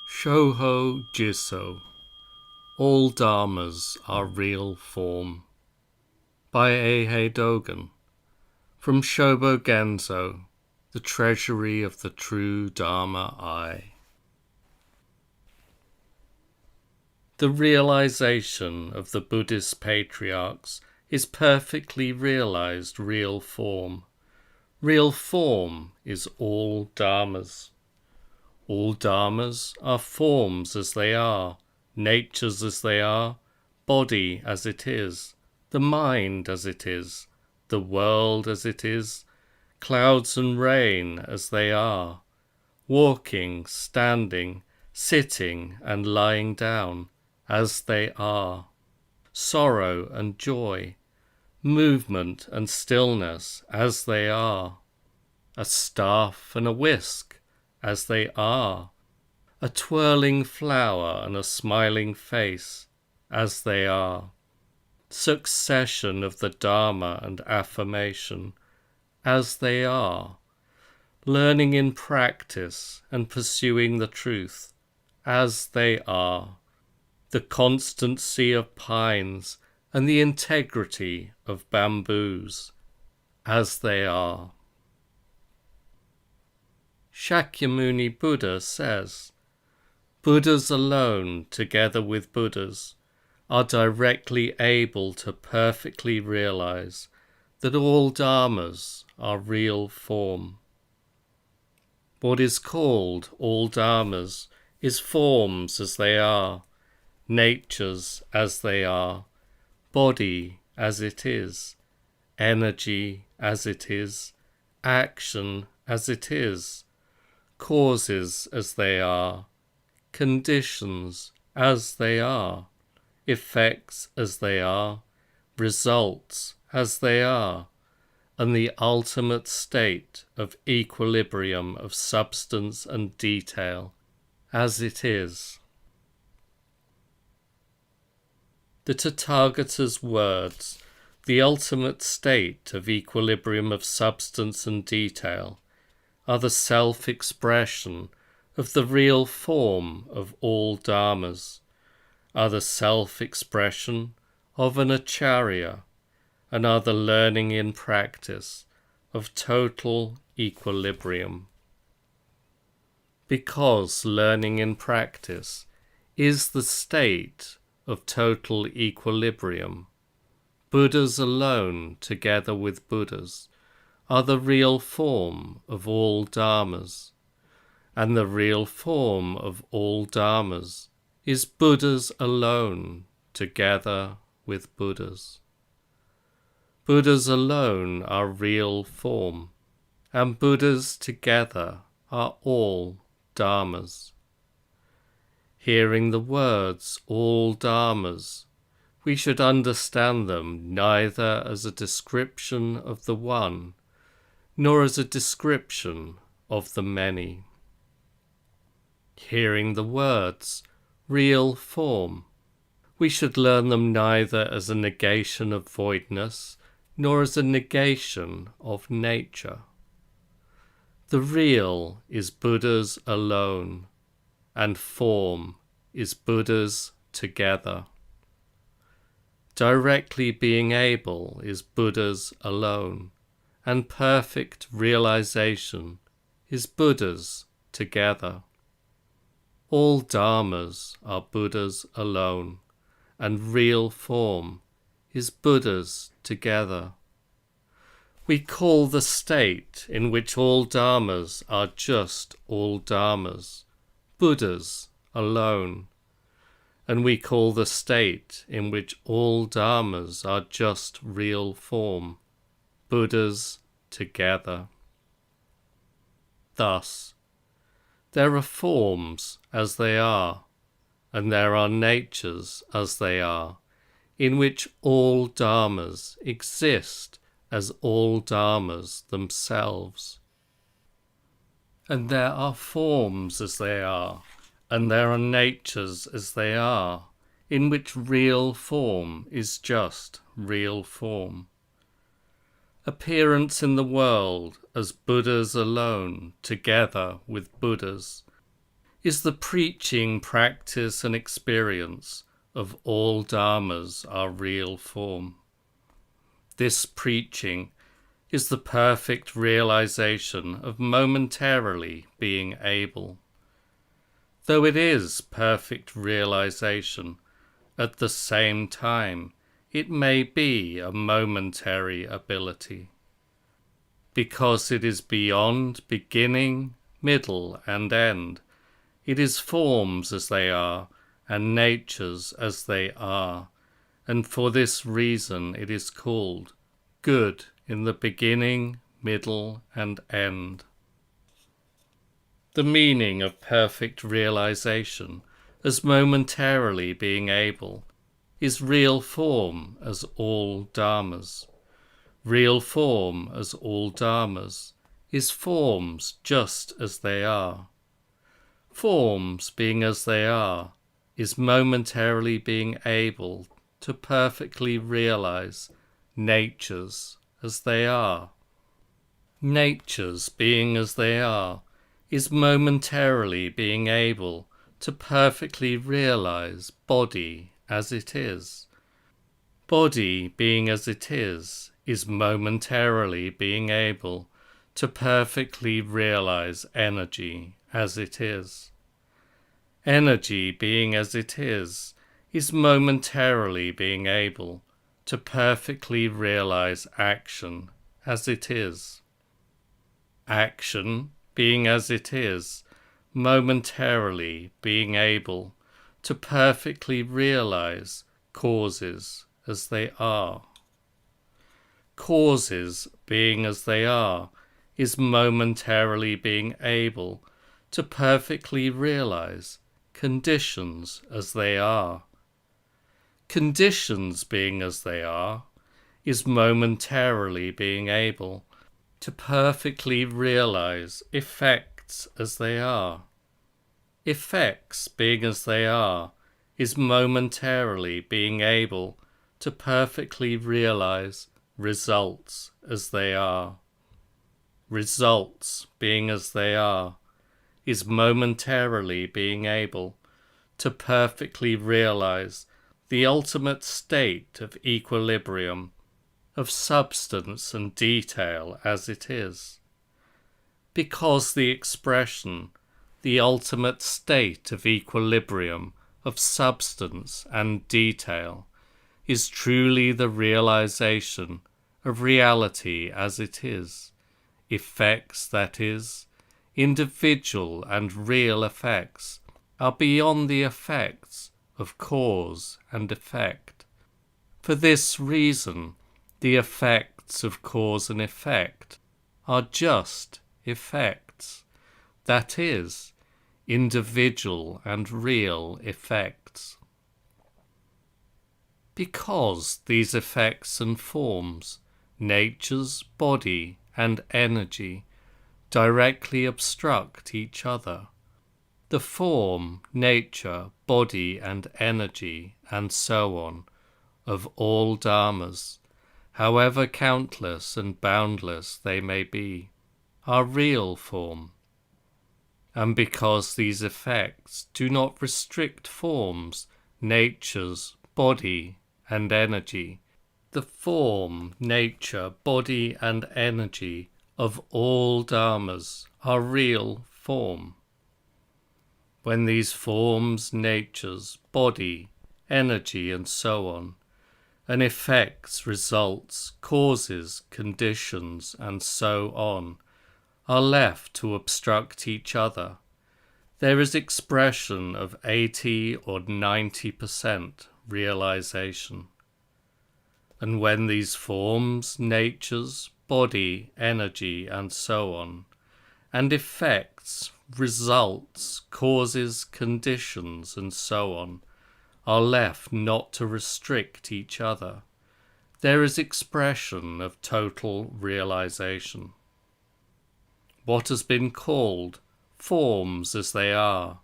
Shoho Jisso. All Dharmas are real form. By Eihei Dogen. From Shobogenzo, the treasury of the true Dharma I. The realization of the Buddhist patriarchs is perfectly realized real form. Real form is all Dharmas. All Dharmas are forms as they are, natures as they are, body as it is, the mind as it is, the world as it is, clouds and rain as they are, walking, standing, sitting and lying down as they are, sorrow and joy, movement and stillness as they are, a staff and a whisk as they are, a twirling flower and a smiling face as they are, succession of the Dharma and affirmation as they are, learning in practice and pursuing the truth as they are, the constancy of pines and the integrity of bamboos as they are. Shakyamuni Buddha says, Buddhas alone, together with Buddhas, are directly able to perfectly realize that all Dharmas are real form. What is called all Dharmas is forms as they are, natures as they are, body as it is, energy as it is, action as it is, causes as they are, conditions as they are, effects as they are, results as they are, and the ultimate state of equilibrium of substance and detail as it is. The Tathagata's words, the ultimate state of equilibrium of substance and detail, are the self-expression of the real form of all Dharmas, are the self-expression of an Acharya, and are the learning in practice of total equilibrium. Because learning in practice is the state of total equilibrium, Buddhas alone, together with Buddhas, are the real form of all Dharmas, and the real form of all Dharmas is Buddhas alone, together with Buddhas. Buddhas alone are real form, and Buddhas together are all Dharmas. Hearing the words all Dharmas, we should understand them neither as a description of the one, nor as a description of the many. Hearing the words real form, we should learn them neither as a negation of voidness, nor as a negation of nature. The real is Buddhas alone, and form is Buddhas together. Directly being able is Buddhas alone, and perfect realization is Buddhas together. All Dharmas are Buddhas alone, and real form is Buddhas together. We call the state in which all Dharmas are just all Dharmas Buddhas alone, and we call the state in which all Dharmas are just real form Buddhas together. Thus, there are forms as they are, and there are natures as they are, in which all Dharmas exist as all Dharmas themselves. And there are forms as they are, and there are natures as they are, in which real form is just real form. Appearance in the world as Buddhas alone, together with Buddhas, is the preaching, practice and experience of all dharmas are real form. This preaching is the perfect realization of momentarily being able. Though it is perfect realization, at the same time it may be a momentary ability. Because it is beyond beginning, middle and end, it is forms as they are and natures as they are, and for this reason it is called good in the beginning, middle and end. The meaning of perfect realization as momentarily being able is real form as all dharmas. Real form as all dharmas is forms just as they are. Forms being as they are is momentarily being able to perfectly realize natures as they are. Natures being as they are is momentarily being able to perfectly realize body as it is. Body being as it is momentarily being able to perfectly realize energy as it is. Energy being as it is momentarily being able to perfectly realize action as it is. Action being as it is momentarily being able to perfectly realize causes as they are. Causes being as they are is momentarily being able to perfectly realize conditions as they are. Conditions being as they are is momentarily being able to perfectly realize effects as they are. Effects being as they are is momentarily being able to perfectly realize results as they are. Results being as they are is momentarily being able to perfectly realize the ultimate state of equilibrium of substance and detail as it is. Because the expression, the ultimate state of equilibrium of substance and detail, is truly the realization of reality as it is, effects, that is, individual and real effects, are beyond the effects of cause and effect. For this reason, the effects of cause and effect are just effects, that is, individual and real effects. Because these effects and forms, natures, body, and energy, directly obstruct each other, the form, nature, body, and energy, and so on, of all dharmas, however countless and boundless they may be, are real form. And because these effects do not restrict forms, natures, body, and energy, the form, nature, body, and energy of all dharmas are real form. When these forms, natures, body, energy, and so on, and effects, results, causes, conditions, and so on, are left to obstruct each other, there is expression of 80 or 90% realization. And when these forms, natures, body, energy, and so on, and effects, results, causes, conditions, and so on, are left not to restrict each other, there is expression of total realization. What has been called forms as they are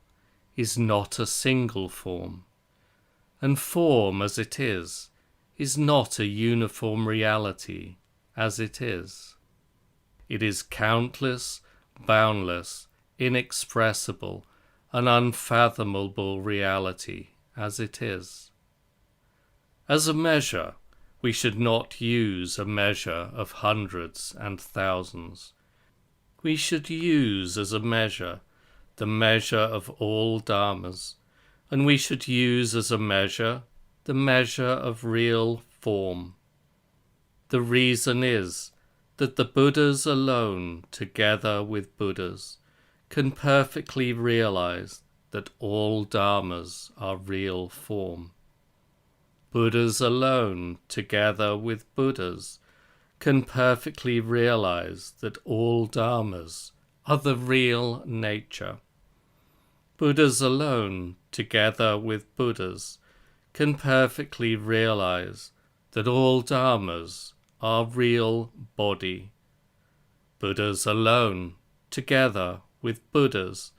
is not a single form, and form as it is not a uniform reality as it is. It is countless, boundless, inexpressible, an unfathomable reality as it is. As a measure, we should not use a measure of hundreds and thousands. We should use as a measure the measure of all dharmas, and we should use as a measure the measure of real form. The reason is that the Buddhas alone, together with Buddhas, can perfectly realize that all dharmas are real form. Buddhas alone, together with Buddhas, can perfectly realize that all dharmas are the real nature. Buddhas alone, together with Buddhas, can perfectly realize that all dharmas are real body. Buddhas alone, together with Buddhas,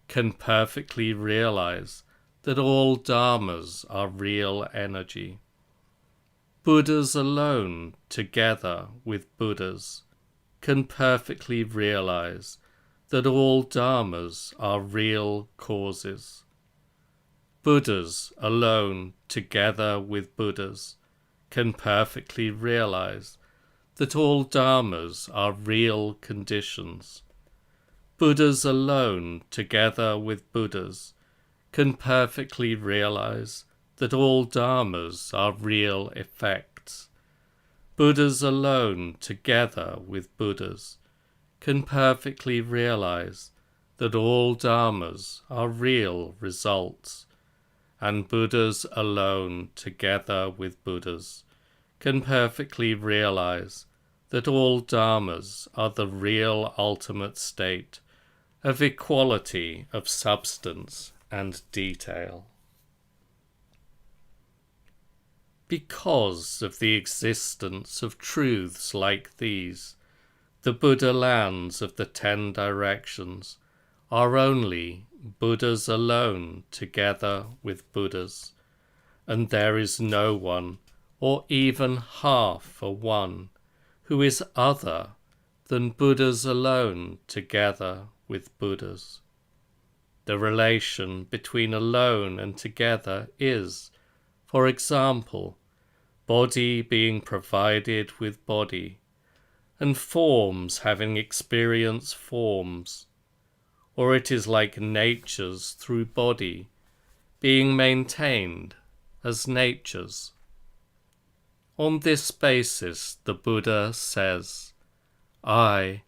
can perfectly realize that all dharmas are real energy. Buddhas alone, together with Buddhas, can perfectly realize that all dharmas are real causes. Buddhas alone, together with Buddhas, can perfectly realize that all dharmas are real conditions. Buddhas alone, together with Buddhas, can perfectly realize that all dharmas are real effects. Buddhas alone, together with Buddhas, can perfectly realize that all dharmas are real results, and Buddhas alone, together with Buddhas, can perfectly realize that all dharmas are the real ultimate state of equality of substance and detail. Because of the existence of truths like these, the Buddha lands of the 10 directions are only Buddhas alone together with Buddhas, and there is no one, or even half a one, who is other than Buddhas alone together with Buddhas. The relation between alone and together is, for example, body being provided with body, and forms having experienced forms, or it is like natures through body being maintained as natures. On this basis, the Buddha says, I,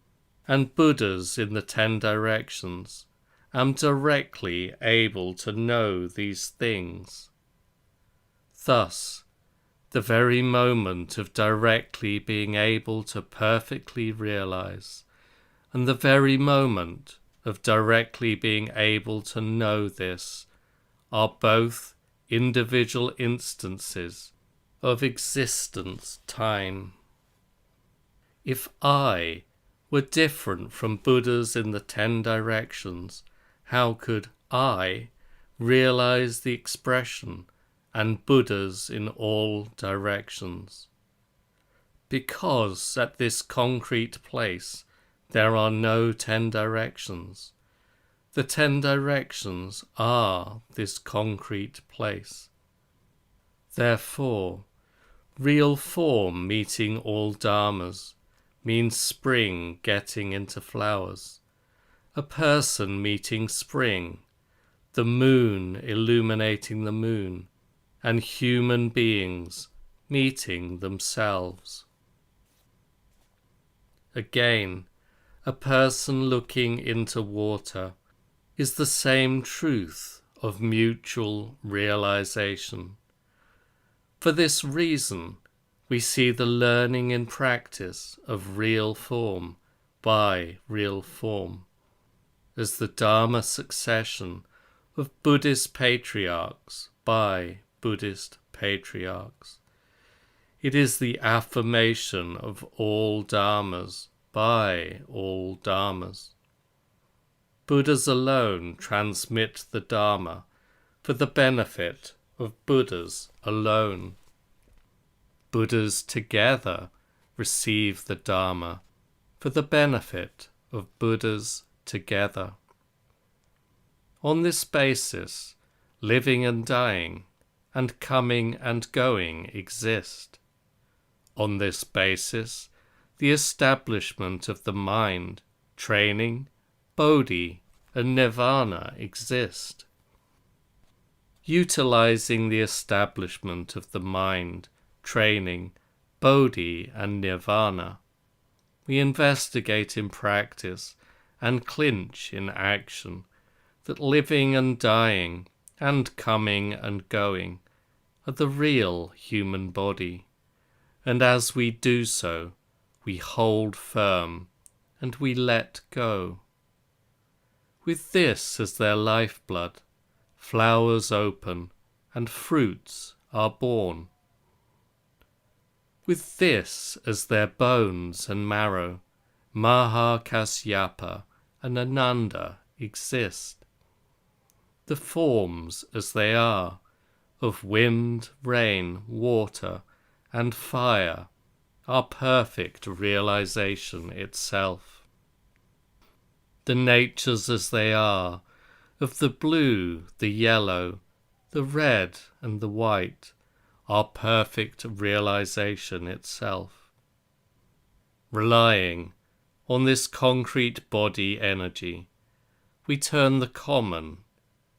and Buddhas in the 10 directions, am directly able to know these things. Thus, the very moment of directly being able to perfectly realize, and the very moment of directly being able to know this, are both individual instances of existence time. If I were different from Buddhas in the 10 directions, how could I realize the expression and Buddhas in all directions? Because at this concrete place there are no 10 directions. The 10 directions are this concrete place. Therefore, real form meeting all dharmas means spring getting into flowers, a person meeting spring, the moon illuminating the moon, and human beings meeting themselves. Again, a person looking into water is the same truth of mutual realization. For this reason, we see the learning and practice of real form by real form as the Dharma succession of Buddhist patriarchs by Buddhist patriarchs. It is the affirmation of all dharmas by all dharmas. Buddhas alone transmit the Dharma for the benefit of Buddhas alone. Buddhas together receive the Dharma for the benefit of Buddhas together. On this basis, living and dying, and coming and going exist. On this basis, the establishment of the mind, training, bodhi, and nirvana exist. Utilizing the establishment of the mind, training, bodhi, and nirvana, we investigate in practice and clinch in action that living and dying and coming and going are the real human body, and as we do so, we hold firm and we let go. With this as their lifeblood, flowers open and fruits are born. With this as their bones and marrow, Mahakasyapa and Ananda exist. The forms as they are, of wind, rain, water, and fire, are perfect realization itself. The natures as they are, of the blue, the yellow, the red, and the white, are perfect realization itself. Relying on this concrete body energy, we turn the common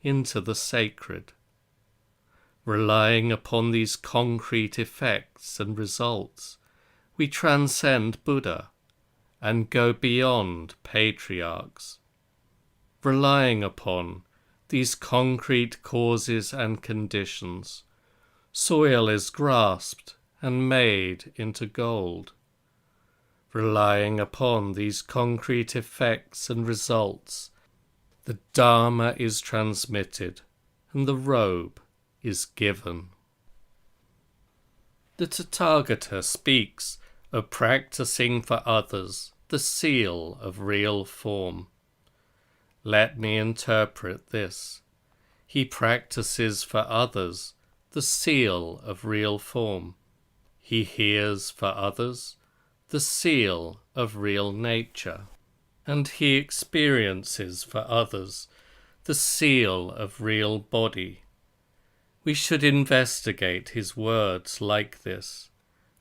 into the sacred. Relying upon these concrete effects and results, we transcend Buddha and go beyond patriarchs. Relying upon these concrete causes and conditions, soil is grasped and made into gold. Relying upon these concrete effects and results, the Dharma is transmitted and the robe is given. The Tathagata speaks of practicing for others the seal of real form. Let me interpret this. He practices for others the seal of real form. He hears for others the seal of real nature. And he experiences for others the seal of real body. We should investigate his words like this,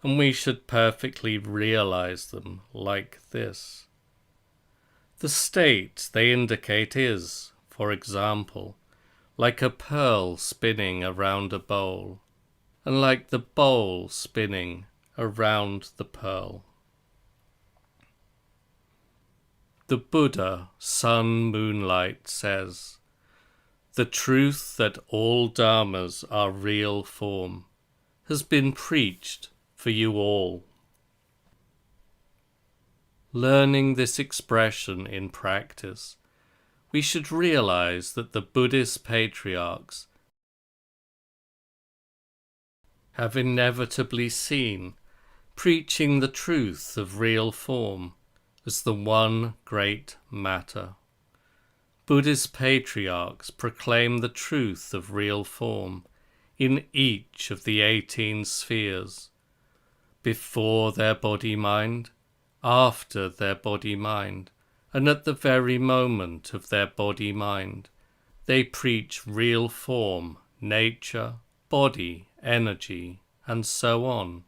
and we should perfectly realize them like this. The state they indicate is, for example, like a pearl spinning around a bowl, and like the bowl spinning around the pearl. The Buddha, Sun Moonlight, says, "The truth that all dharmas are real form has been preached for you all." Learning this expression in practice, we should realize that the Buddhist patriarchs have inevitably seen preaching the truth of real form as the one great matter. Buddhist patriarchs proclaim the truth of real form in each of the 18 spheres, before their body-mind, after their body-mind, and at the very moment of their body-mind. They preach real form, nature, body, energy, and so on.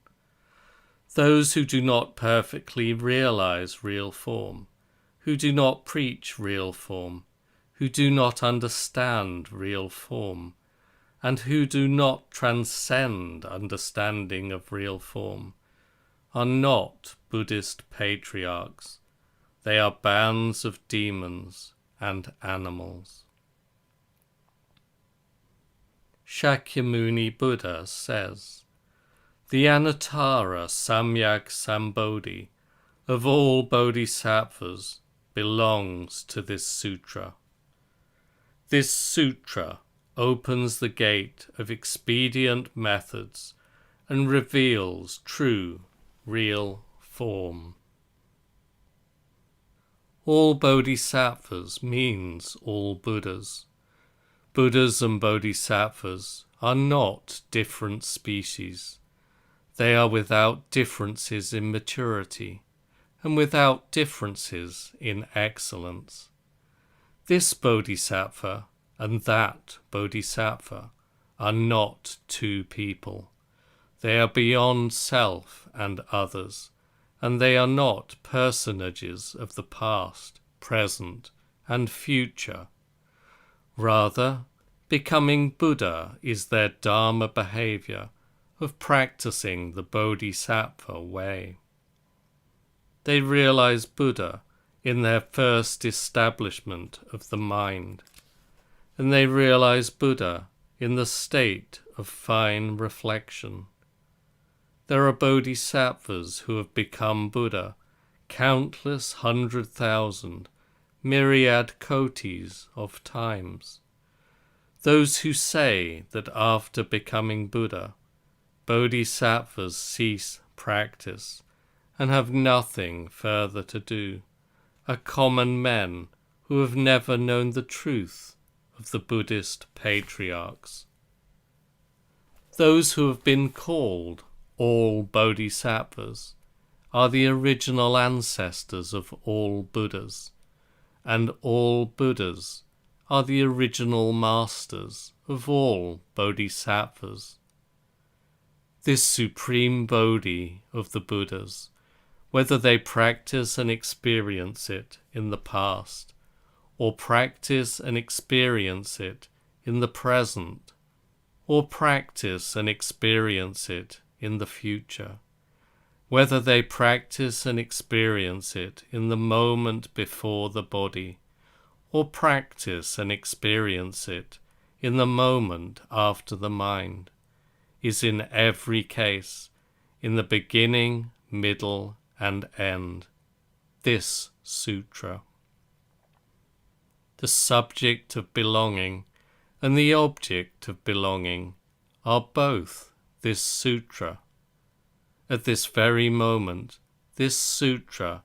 Those who do not perfectly realize real form, who do not preach real form, who do not understand real form, and who do not transcend understanding of real form, are not Buddhist patriarchs. They are bands of demons and animals. Shakyamuni Buddha says, "The Anuttara Samyak Sambodhi of all bodhisattvas belongs to this sutra. This sutra opens the gate of expedient methods and reveals true, real form." All bodhisattvas means all Buddhas. Buddhas and bodhisattvas are not different species. They are without differences in maturity and without differences in excellence. This bodhisattva and that bodhisattva are not two people. They are beyond self and others, and they are not personages of the past, present, and future. Rather, becoming Buddha is their Dharma behavior of practicing the Bodhisattva way. They realize Buddha in their first establishment of the mind, and they realize Buddha in the state of fine reflection. There are bodhisattvas who have become Buddha countless 100,000, myriad kotis of times. Those who say that after becoming Buddha, bodhisattvas cease practice and have nothing further to do are common men who have never known the truth of the Buddhist patriarchs. Those who have been called all bodhisattvas are the original ancestors of all Buddhas, and all Buddhas are the original masters of all bodhisattvas. This supreme Bodhi of the Buddhas, whether they practice and experience it in the past, or practice and experience it in the present, or practice and experience it in the future, whether they practice and experience it in the moment before the body, or practice and experience it in the moment after the mind, is in every case, in the beginning, middle, and end, this sutra. The subject of belonging and the object of belonging are both this sutra. At this very moment, this sutra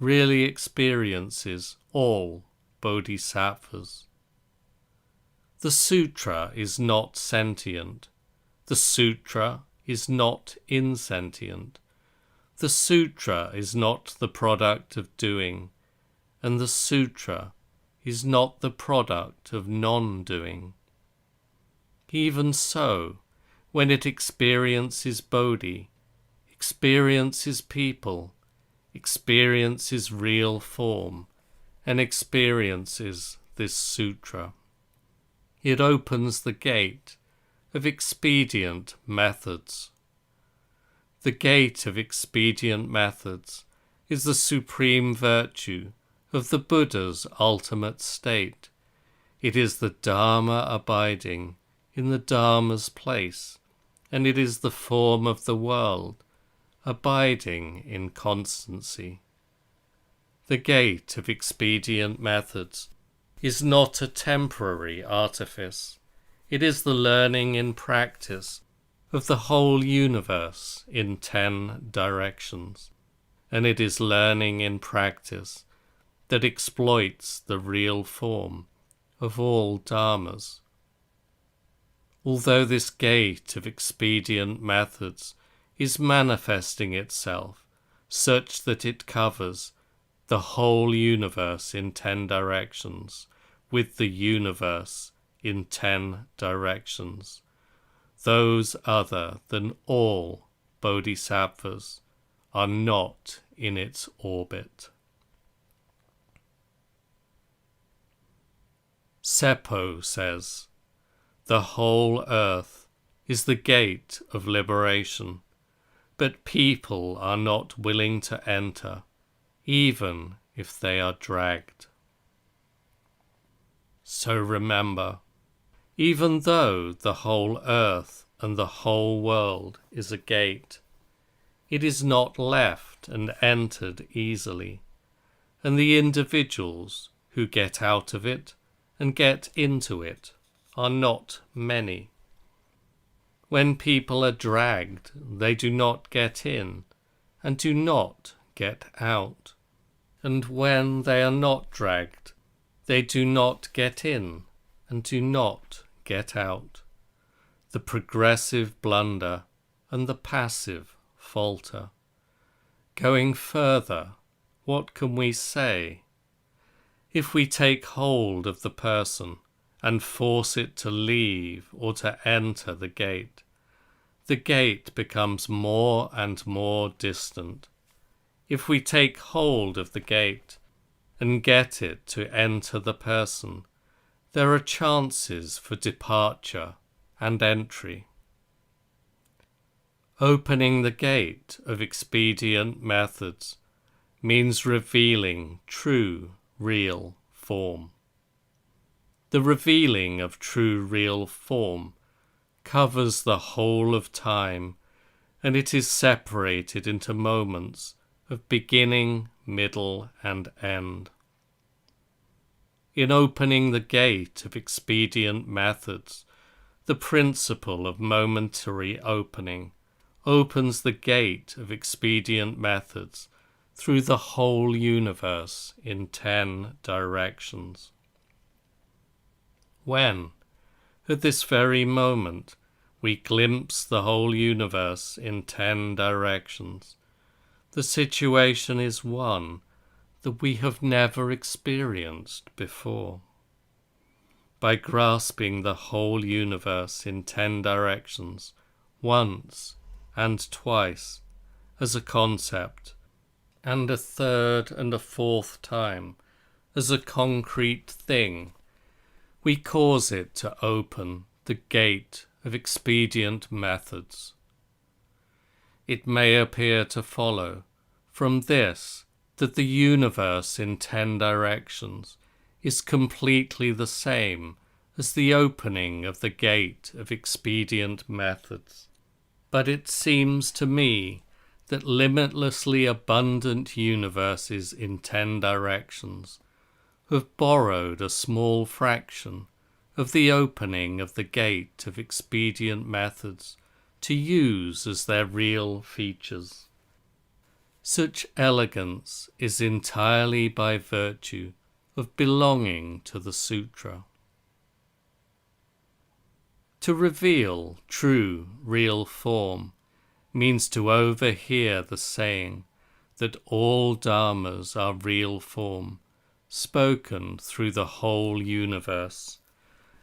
really experiences all bodhisattvas. The sutra is not sentient. The sutra is not insentient. The sutra is not the product of doing, and the sutra is not the product of non-doing. Even so, when it experiences Bodhi, experiences people, experiences real form, and experiences this sutra, it opens the gate of expedient methods. The gate of expedient methods is the supreme virtue of the Buddha's ultimate state. It is the Dharma abiding in the Dharma's place, and it is the form of the world abiding in constancy. The gate of expedient methods is not a temporary artifice. It is the learning in practice of the whole universe in 10 directions, and it is learning in practice that exploits the real form of all dharmas. Although this gate of expedient methods is manifesting itself such that it covers the whole universe in 10 directions, with the universe in 10 directions, those other than all bodhisattvas are not in its orbit. Seppo says, "The whole earth is the gate of liberation, but people are not willing to enter, even if they are dragged." So remember, even though the whole earth and the whole world is a gate, it is not left and entered easily, and the individuals who get out of it and get into it are not many. When people are dragged, they do not get in and do not get out, and when they are not dragged, they do not get in and do not get out. The progressive blunder and the passive falter. Going further, what can we say? If we take hold of the person and force it to leave or to enter the gate, the gate becomes more and more distant. If we take hold of the gate and get it to enter the person, there are chances for departure and entry. Opening the gate of expedient methods means revealing true, real form. The revealing of true, real form covers the whole of time, and it is separated into moments of beginning, middle, and end. In opening the gate of expedient methods, the principle of momentary opening opens the gate of expedient methods through the whole universe in 10 directions. When, at this very moment, we glimpse the whole universe in 10 directions, the situation is one that we have never experienced before. By grasping the whole universe in 10 directions, once and twice, as a concept, and a third and a fourth time, as a concrete thing, we cause it to open the gate of expedient methods. It may appear to follow from this that the universe in 10 directions is completely the same as the opening of the gate of expedient methods. But it seems to me that limitlessly abundant universes in 10 directions have borrowed a small fraction of the opening of the gate of expedient methods to use as their real features. Such elegance is entirely by virtue of belonging to the sutra. To reveal true, real form means to overhear the saying that all dharmas are real form, spoken through the whole universe,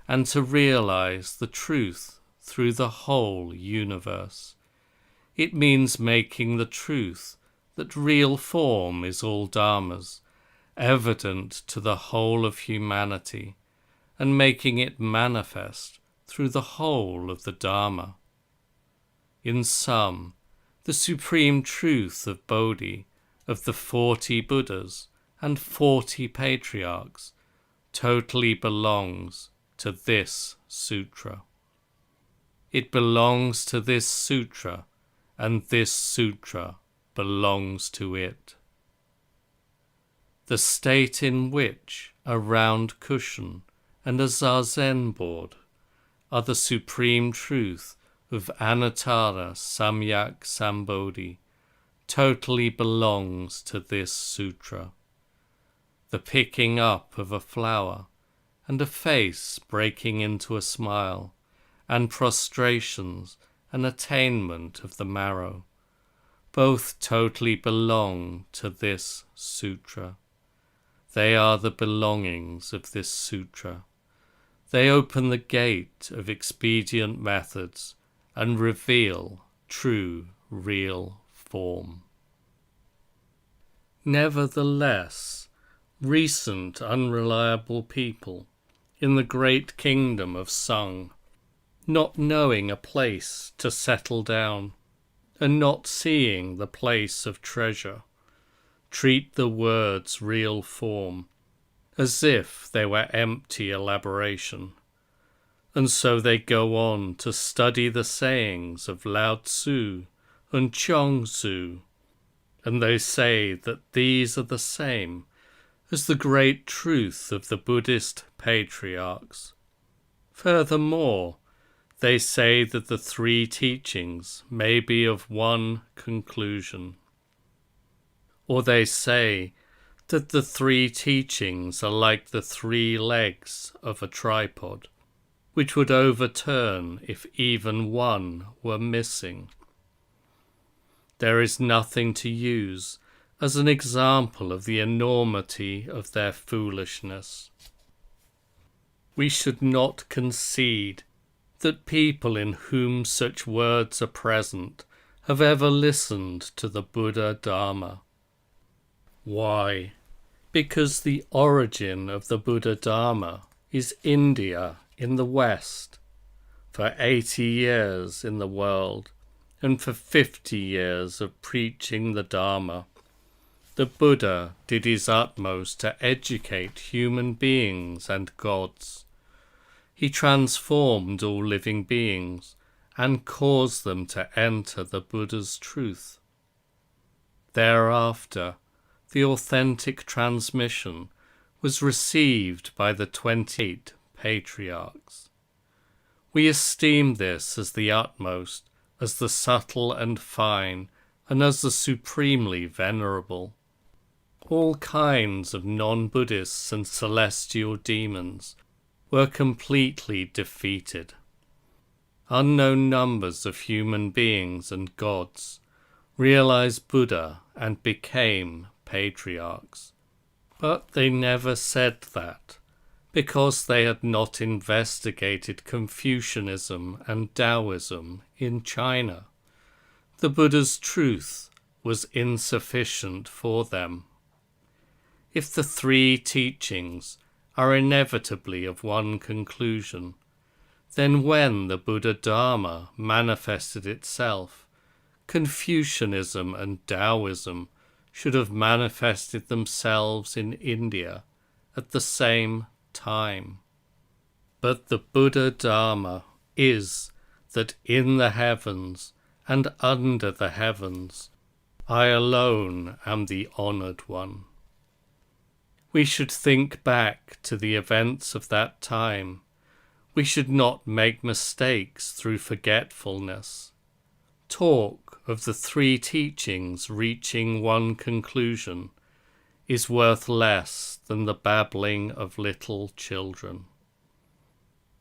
and to realize the truth through the whole universe. It means making the truth that real form is all dharmas evident to the whole of humanity, and making it manifest through the whole of the Dharma. In sum, the supreme truth of Bodhi, of the 40 Buddhas and 40 Patriarchs, totally belongs to this sutra. It belongs to this sutra, and this sutra belongs to it. The state in which a round cushion and a zazen board are the supreme truth of Anuttara Samyak Sambodhi totally belongs to this sutra. The picking up of a flower and a face breaking into a smile, and prostrations and attainment of the marrow, both totally belong to this sutra. They are the belongings of this sutra. They open the gate of expedient methods and reveal true, real form. Nevertheless, recent unreliable people in the great kingdom of Sung, not knowing a place to settle down and not seeing the place of treasure, treat the words real form as if they were empty elaboration, and so they go on to study the sayings of Lao Tzu and Chuang Tzu, and they say that these are the same as the great truth of the Buddhist patriarchs. Furthermore, they say that the 3 teachings may be of one conclusion. Or they say that the 3 teachings are like the 3 legs of a tripod, which would overturn if even one were missing. There is nothing to use as an example of the enormity of their foolishness. We should not concede that people in whom such words are present have ever listened to the Buddha Dharma. Why? Because the origin of the Buddha Dharma is India in the West, for 80 years in the world, and for 50 years of preaching the Dharma. The Buddha did his utmost to educate human beings and gods. He transformed all living beings and caused them to enter the Buddha's truth. Thereafter, the authentic transmission was received by the 28 patriarchs. We esteem this as the utmost, as the subtle and fine, and as the supremely venerable. All kinds of non-Buddhists and celestial demons were completely defeated. Unknown numbers of human beings and gods realized Buddha and became patriarchs. But they never said that, because they had not investigated Confucianism and Taoism in China. The Buddha's truth was insufficient for them. If the three teachings are inevitably of one conclusion, then when the Buddha Dharma manifested itself, Confucianism and Taoism should have manifested themselves in India at the same time. But the Buddha Dharma is that in the heavens and under the heavens, I alone am the honoured one. We should think back to the events of that time. We should not make mistakes through forgetfulness. Talk of the three teachings reaching one conclusion is worth less than the babbling of little children.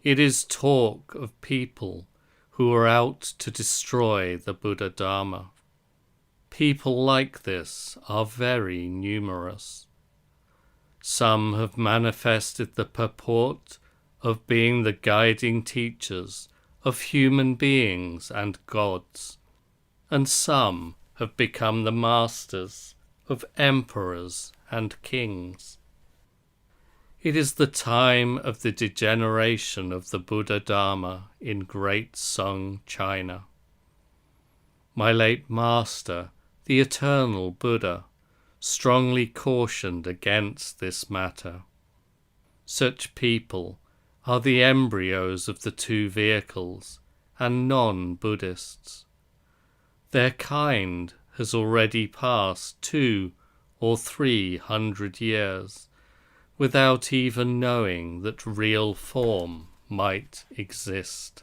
It is talk of people who are out to destroy the Buddha Dharma. People like this are very numerous. Some have manifested the purport of being the guiding teachers of human beings and gods, and some have become the masters of emperors and kings. It is the time of the degeneration of the Buddha Dharma in Great Sung, China. My late master, the eternal Buddha, strongly cautioned against this matter. Such people are the embryos of the two vehicles and non-Buddhists. Their kind has already passed 200 or 300 years without even knowing that real form might exist.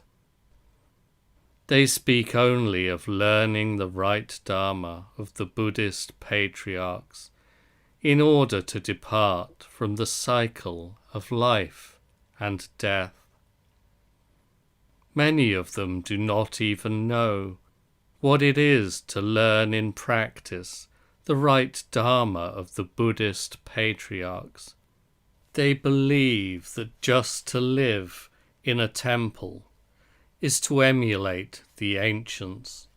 They speak only of learning the right Dharma of the Buddhist patriarchs in order to depart from the cycle of life and death. Many of them do not even know what it is to learn in practice the right Dharma of the Buddhist patriarchs. They believe that just to live in a temple is to emulate the ancients.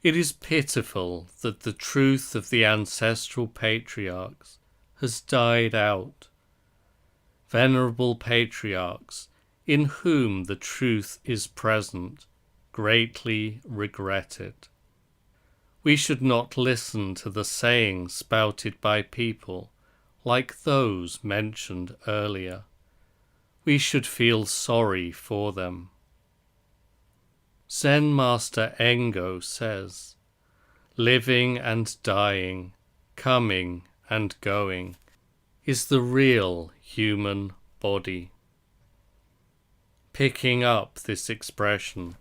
It is pitiful that the truth of the ancestral patriarchs has died out. Venerable patriarchs, in whom the truth is present, greatly regret it. We should not listen to the sayings spouted by people like those mentioned earlier. We should feel sorry for them. Zen Master Engo says, "Living and dying, coming and going, is the real human body." Picking up this expression,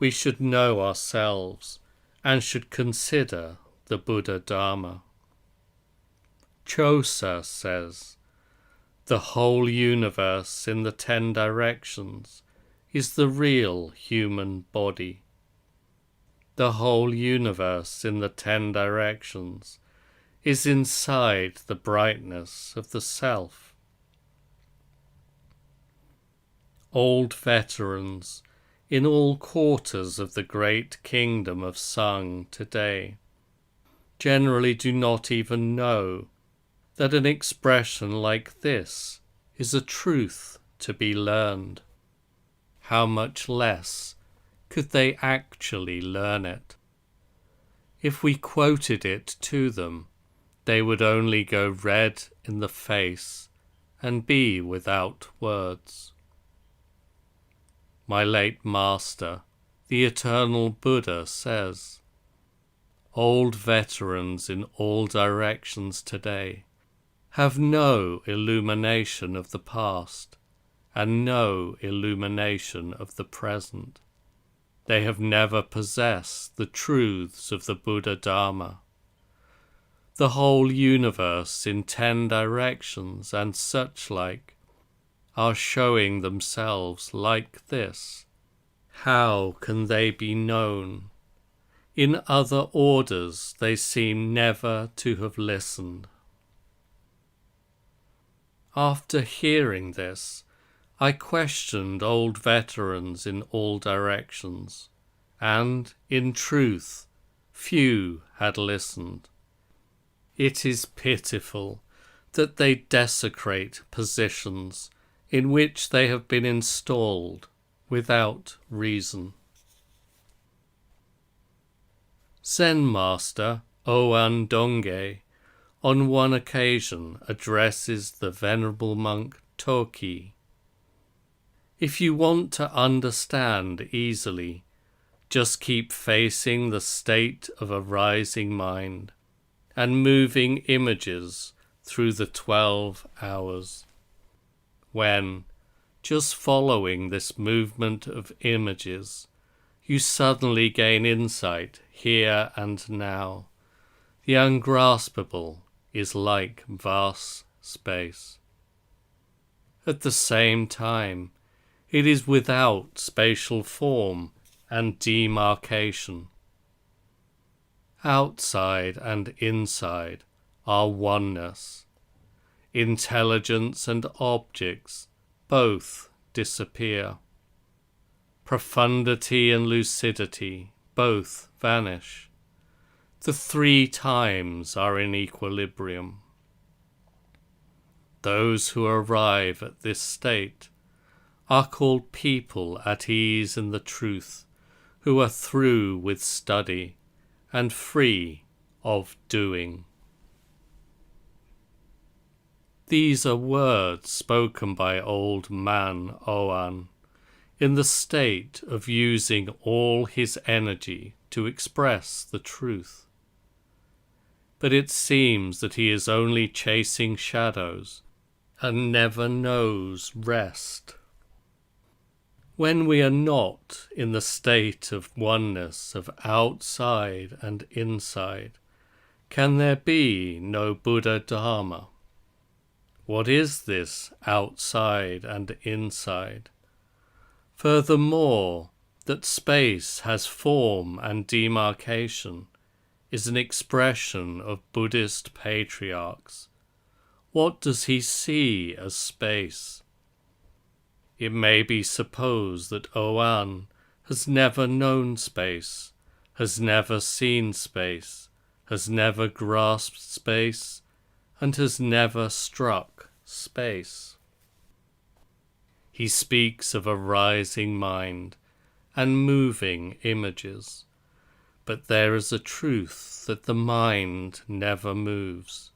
we should know ourselves and should consider the Buddha Dharma. Chosa says, "The whole universe in the 10 directions is the real human body." The whole universe in the 10 directions is inside the brightness of the Self. old veterans in all quarters of the great kingdom of Sung today generally do not even know that an expression like this is a truth to be learned. How much less could they actually learn it? If we quoted it to them, they would only go red in the face and be without words. My late master, the eternal Buddha, says, old veterans in all directions today have no illumination of the past and no illumination of the present. They have never possessed the truths of the Buddha Dharma. The whole universe in 10 directions and such like are showing themselves like this. How can they be known? In other orders they seem never to have listened. After hearing this, I questioned old veterans in all directions, and, in truth, few had listened. It is pitiful that they desecrate positions in which they have been installed without reason. Zen Master Oan Dongye on one occasion addresses the venerable monk Toki. If you want to understand easily, just keep facing the state of a rising mind and moving images through the 12 hours. When, just following this movement of images, you suddenly gain insight here and now, the ungraspable is like vast space. At the same time, it is without spatial form and demarcation. Outside and inside are oneness. Intelligence and objects both disappear. Profundity and lucidity both vanish. The 3 times are in equilibrium. Those who arrive at this state are called people at ease in the truth, who are through with study and free of doing. These are words spoken by old man Oan in the state of using all his energy to express the truth. But it seems that he is only chasing shadows and never knows rest. When we are not in the state of oneness of outside and inside, can there be no Buddha Dharma? What is this outside and inside? Furthermore, that space has form and demarcation is an expression of Buddhist patriarchs. What does he see as space? It may be supposed that Oan has never known space, has never seen space, has never grasped space, and has never struck space. He speaks of a rising mind and moving images, but there is a truth that the mind never moves.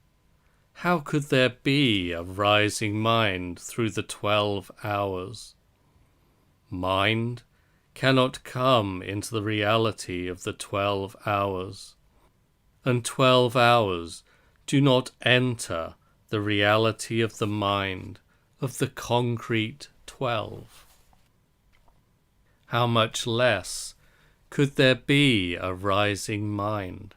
How could there be a rising mind through the 12 hours? Mind cannot come into the reality of the 12 hours, and 12 hours do not enter the reality of the mind of the concrete 12. How much less could there be a rising mind?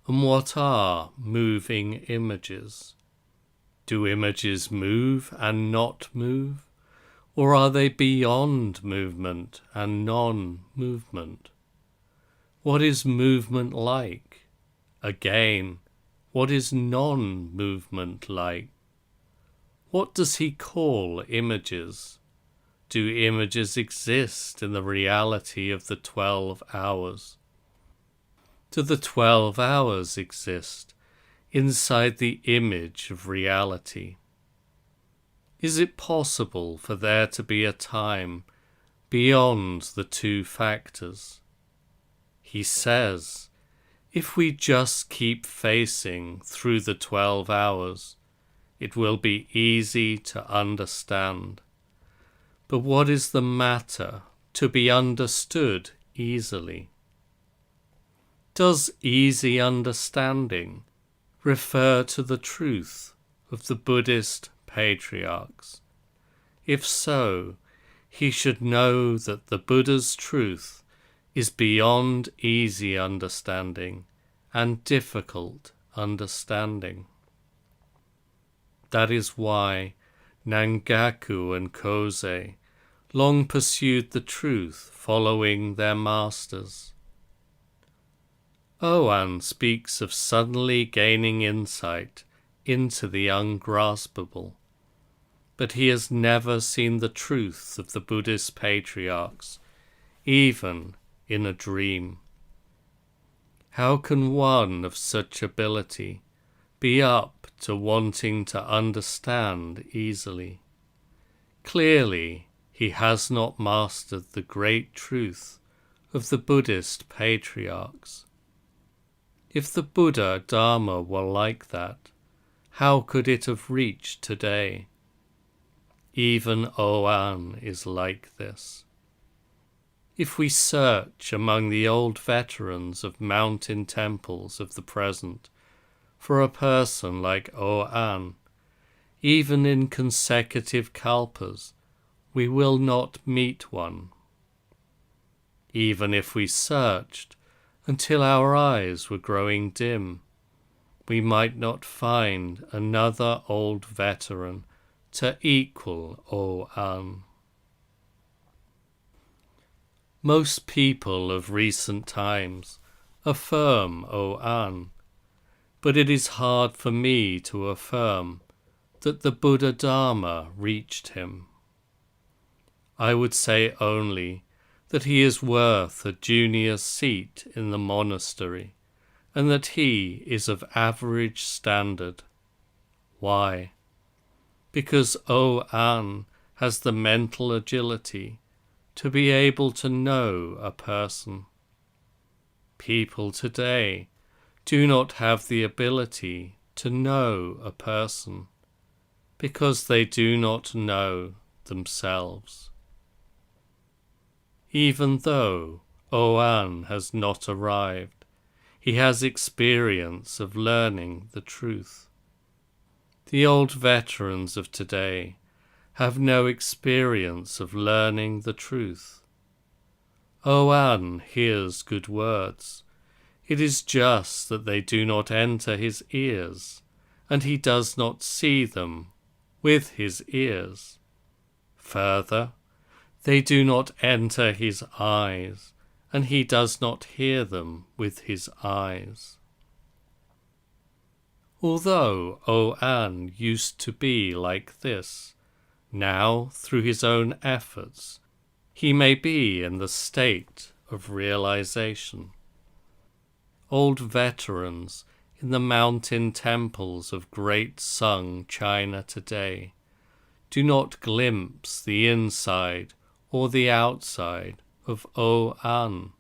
And what are moving images? Do images move and not move? Or are they beyond movement and non-movement? What is movement like? Again, what is non-movement like? What does he call images? do images exist in the reality of the 12 hours? Do the 12 hours exist inside the image of reality? Is it possible for there to be a time beyond the two factors? He says, if we just keep facing through the 12 hours, it will be easy to understand. But what is the matter to be understood easily? Does easy understanding refer to the truth of the Buddhist patriarchs? If so, he should know that the Buddha's truth is beyond easy understanding and difficult understanding. That is why Nangaku and Kosei long pursued the truth following their masters. Oan speaks of suddenly gaining insight into the ungraspable, but he has never seen the truth of the Buddhist patriarchs, even in a dream. How can one of such ability be up to wanting to understand easily? Clearly, he has not mastered the great truth of the Buddhist patriarchs. If the Buddha Dharma were like that, how could it have reached today? Even Oan is like this. If we search among the old veterans of mountain temples of the present for a person like Oan, even in consecutive kalpas, we will not meet one. Even if we searched until our eyes were growing dim, we might not find another old veteran to equal Oan. Most people of recent times affirm Oan, but it is hard for me to affirm that the Buddha Dharma reached him. I would say only that he is worth a junior seat in the monastery, and that he is of average standard. Why? Because Oan has the mental agility to be able to know a person. People today do not have the ability to know a person because they do not know themselves. Even though Oan has not arrived, he has experience of learning the truth. The old veterans of today have no experience of learning the truth. Oan hears good words. It is just that they do not enter his ears, and he does not see them with his ears. Further, they do not enter his eyes, and he does not hear them with his eyes. Although Oan used to be like this, now, through his own efforts, he may be in the state of realization. Old veterans in the mountain temples of Great Sung China today do not glimpse the inside or the outside of Oan.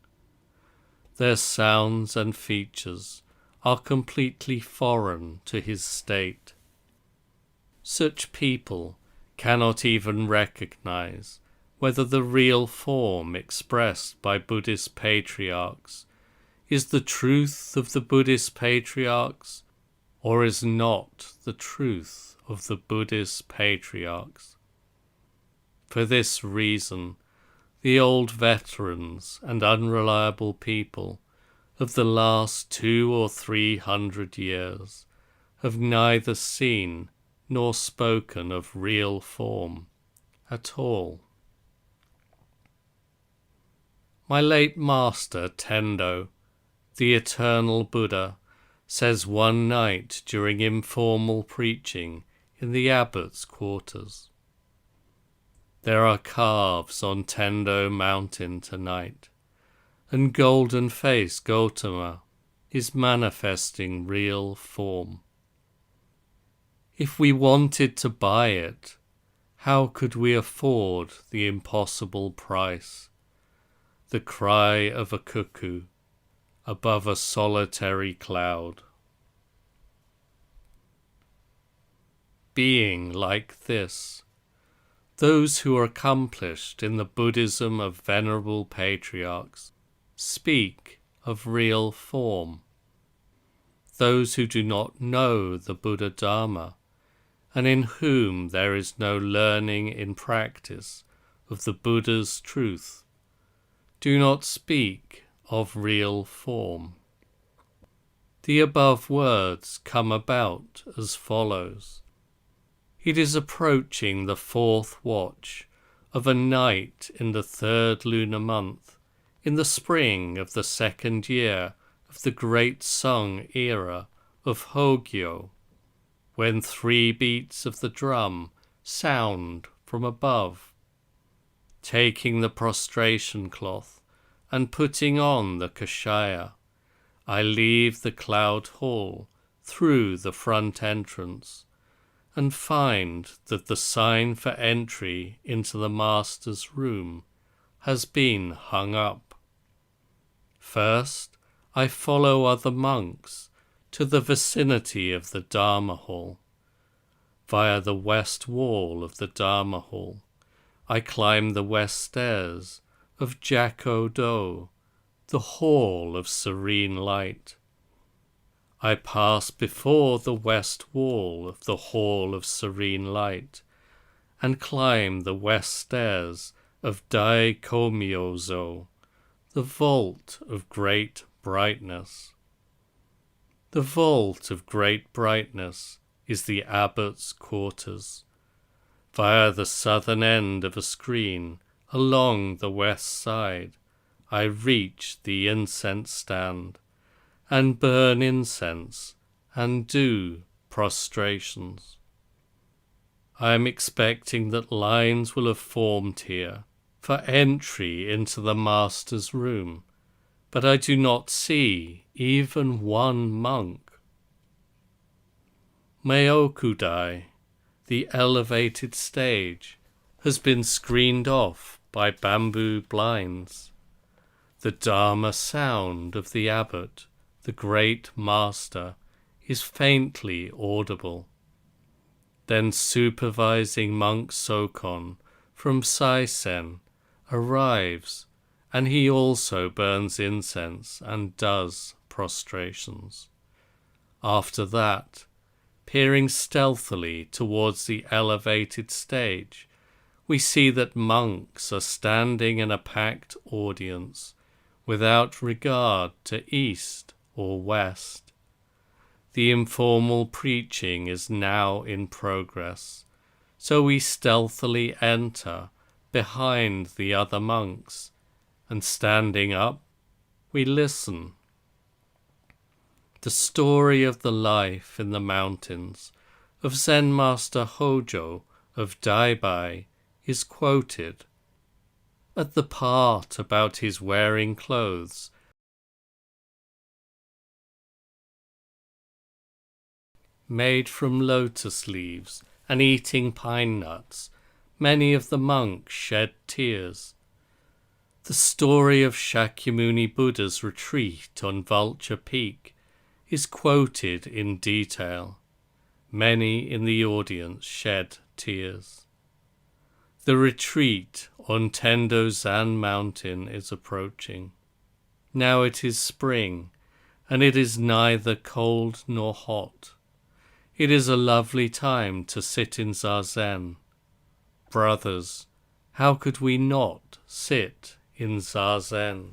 Their sounds and features are completely foreign to his state. Such people cannot even recognize whether the real form expressed by Buddhist patriarchs is the truth of the Buddhist patriarchs or is not the truth of the Buddhist patriarchs. For this reason, the old veterans and unreliable people of the last 200 or 300 years have neither seen nor spoken of real form at all. My late master Tendo, the eternal Buddha, says one night during informal preaching in the abbot's quarters, There are calves on Tendo Mountain tonight, and golden-faced Gautama is manifesting real form. If we wanted to buy it, how could we afford the impossible price? The cry of a cuckoo above a solitary cloud. Being like this, those who are accomplished in the Buddhism of venerable patriarchs speak of real form. Those who do not know the Buddha Dharma, and in whom there is no learning in practice of the Buddha's truth, do not speak of real form. The above words come about as follows. It is approaching the 4th watch of a night in the 3rd lunar month, in the spring of the 2nd year of the Great Sung era of Hogyo, when 3 beats of the drum sound from above. Taking the prostration cloth and putting on the kashaya, I leave the cloud hall through the front entrance, and find that the sign for entry into the master's room has been hung up. First, I follow other monks to the vicinity of the Dharma hall. Via the west wall of the Dharma hall, I climb the west stairs of Jakko-do, the hall of serene light. I pass before the west wall of the hall of serene light, and climb the west stairs of Dai-komyo-zo, the vault of great brightness. The vault of great brightness is the abbot's quarters. Via the southern end of a screen along the west side, I reach the incense stand, and burn incense, and do prostrations. I am expecting that lines will have formed here for entry into the master's room, but I do not see even one monk. Meokudai, the elevated stage, has been screened off by bamboo blinds. The Dharma sound of the abbot, the great master, is faintly audible. Then supervising monk Sokon from Saisen arrives, and he also burns incense and does prostrations. After that, peering stealthily towards the elevated stage, we see that monks are standing in a packed audience without regard to east or west. The informal preaching is now in progress, so we stealthily enter behind the other monks, and standing up, we listen. The story of the life in the mountains of Zen Master Hojo of Daibai is quoted. At the part about his wearing clothes made from lotus leaves and eating pine nuts, many of the monks shed tears. The story of Shakyamuni Buddha's retreat on Vulture Peak is quoted in detail. Many in the audience shed tears. The retreat on Tendo-zan Mountain is approaching. Now it is spring, and it is neither cold nor hot. It is a lovely time to sit in Zazen. Brothers, how could we not sit in Zazen?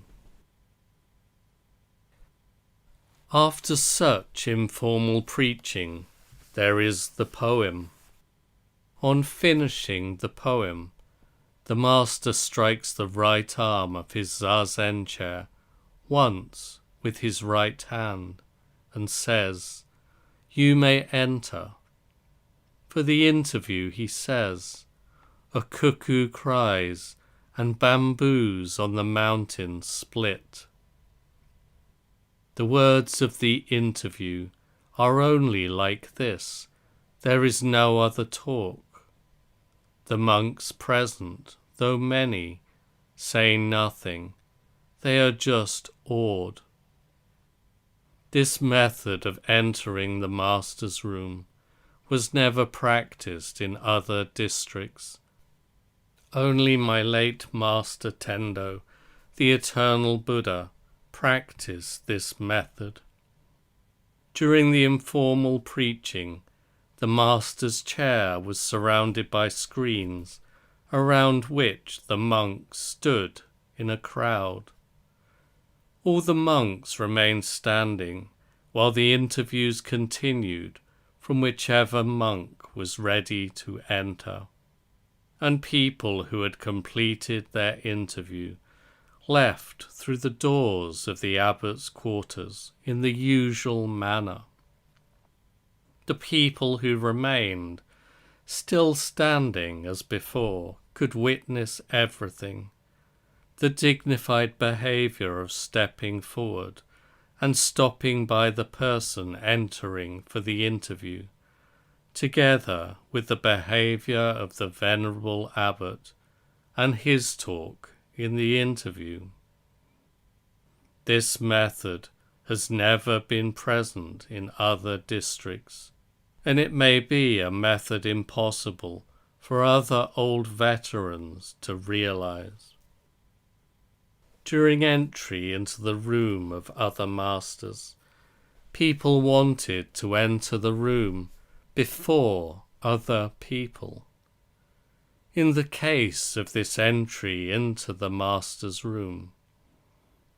After such informal preaching, there is the poem. On finishing the poem, the master strikes the right arm of his Zazen chair once with his right hand and says, "You may enter." For the interview he says, a cuckoo cries, and bamboos on the mountain split. The words of the interview are only like this. There is no other talk. The monks present, though many, say nothing. They are just awed. This method of entering the master's room was never practiced in other districts. Only my late master Tendo, the eternal Buddha, practiced this method. During the informal preaching, the master's chair was surrounded by screens, around which the monks stood in a crowd. All the monks remained standing while the interviews continued from whichever monk was ready to enter, and people who had completed their interview left through the doors of the abbot's quarters in the usual manner. The people who remained, still standing as before, could witness everything. The dignified behavior of stepping forward and stopping by the person entering for the interview, together with the behavior of the venerable abbot and his talk in the interview. This method has never been present in other districts, and it may be a method impossible for other old veterans to realize. During entry into the room of other masters, people wanted to enter the room before other people. In the case of this entry into the master's room,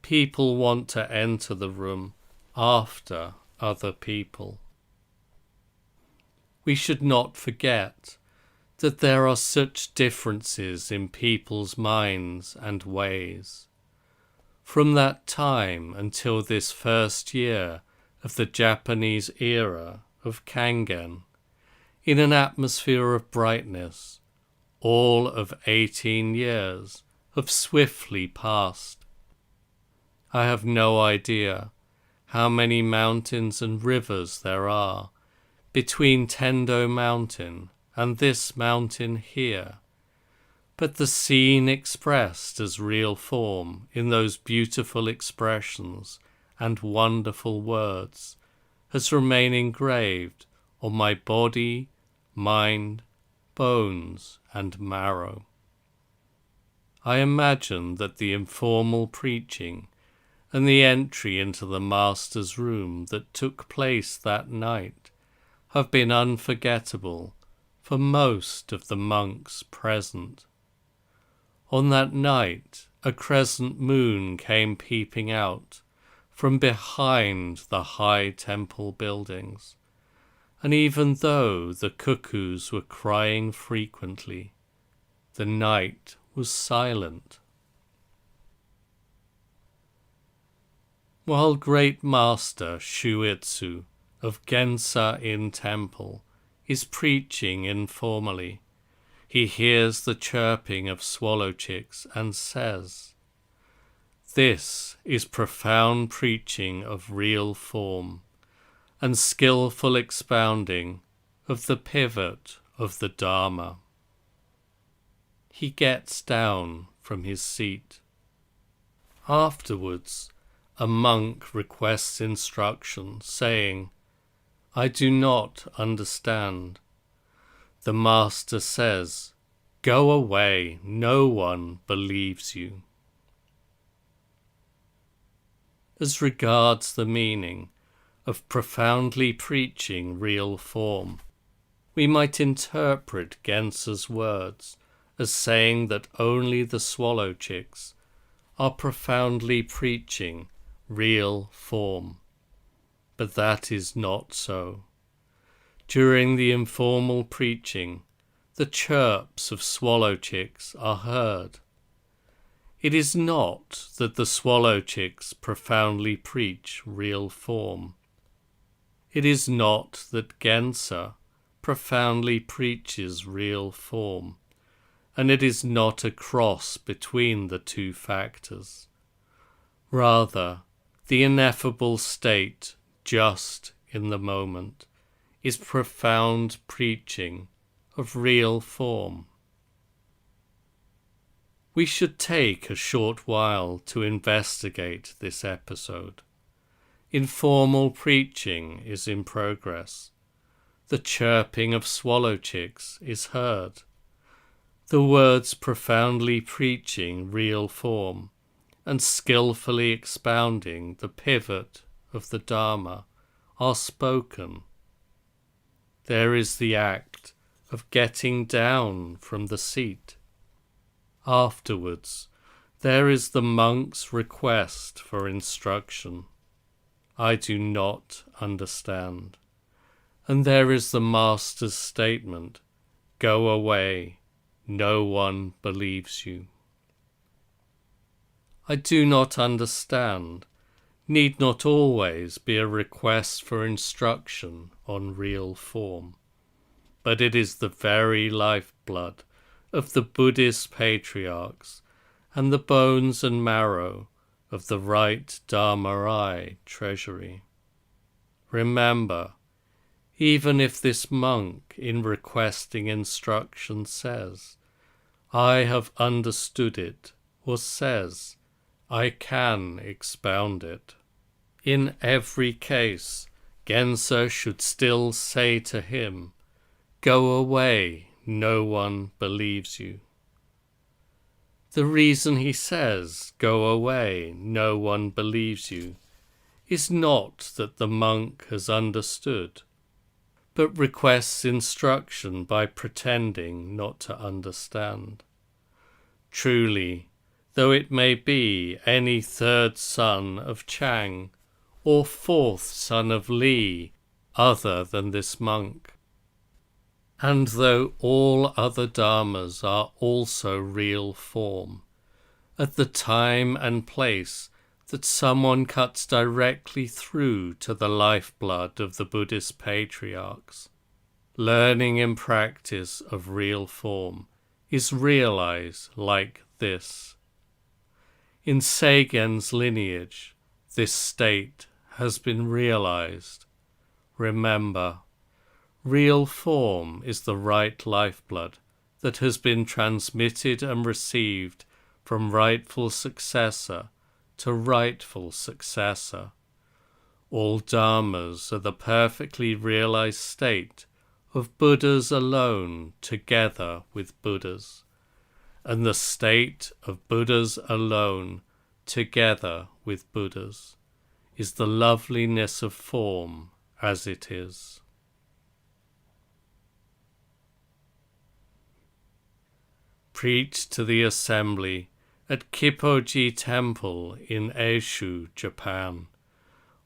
people want to enter the room after other people. We should not forget that there are such differences in people's minds and ways. From that time until this first year of the Japanese era of Kangen, in an atmosphere of brightness, all of 18 years have swiftly passed. I have no idea how many mountains and rivers there are between Tendo Mountain and this mountain here, but the scene expressed as real form in those beautiful expressions and wonderful words has remained engraved on my body, mind, bones, and marrow. I imagine that the informal preaching and the entry into the master's room that took place that night have been unforgettable for most of the monks present. On that night, a crescent moon came peeping out from behind the high temple buildings, and even though the cuckoos were crying frequently, the night was silent. While Great Master Shuitsu of Gensa-in Temple is preaching informally, he hears the chirping of swallow chicks and says, "This is profound preaching of real form and skillful expounding of the pivot of the Dharma." He gets down from his seat. Afterwards, a monk requests instruction, saying, "I do not understand." The master says, "Go away, no one believes you." As regards the meaning of profoundly preaching real form, we might interpret Gensa's words as saying that only the swallow chicks are profoundly preaching real form. But that is not so. During the informal preaching, the chirps of swallow chicks are heard. It is not that the swallow chicks profoundly preach real form. It is not that Gensa profoundly preaches real form, and it is not a cross between the two factors. Rather, the ineffable state just in the moment is profound preaching of real form. We should take a short while to investigate this episode. Informal preaching is in progress. The chirping of swallow chicks is heard. The words profoundly preaching real form and skillfully expounding the pivot of the Dharma are spoken. There is the act of getting down from the seat. Afterwards, there is the monk's request for instruction. I do not understand. And there is the master's statement, go away, no one believes you. I do not understand need not always be a request for instruction on real form, but it is the very lifeblood of the Buddhist patriarchs and the bones and marrow of the right Dharma-eye treasury. Remember, even if this monk in requesting instruction says, I have understood it, or says, I can expound it, in every case, Genso should still say to him, go away, no one believes you. The reason he says, go away, no one believes you, is not that the monk has understood, but requests instruction by pretending not to understand. Truly, though it may be any third son of Chang, or fourth son of Li, other than this monk, and though all other dharmas are also real form, at the time and place that someone cuts directly through to the lifeblood of the Buddhist patriarchs, learning and practice of real form is realized like this. In Seigen's lineage, this state has been realized. Remember, real form is the right lifeblood that has been transmitted and received from rightful successor to rightful successor. All dharmas are the perfectly realized state of Buddhas alone together with Buddhas, and the state of Buddhas alone together with Buddhas is the loveliness of form as it is. Preached to the assembly at Kippoji Temple in Eishu, Japan,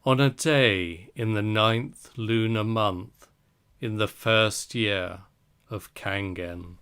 on a day in the 9th lunar month in the first year of Kangen.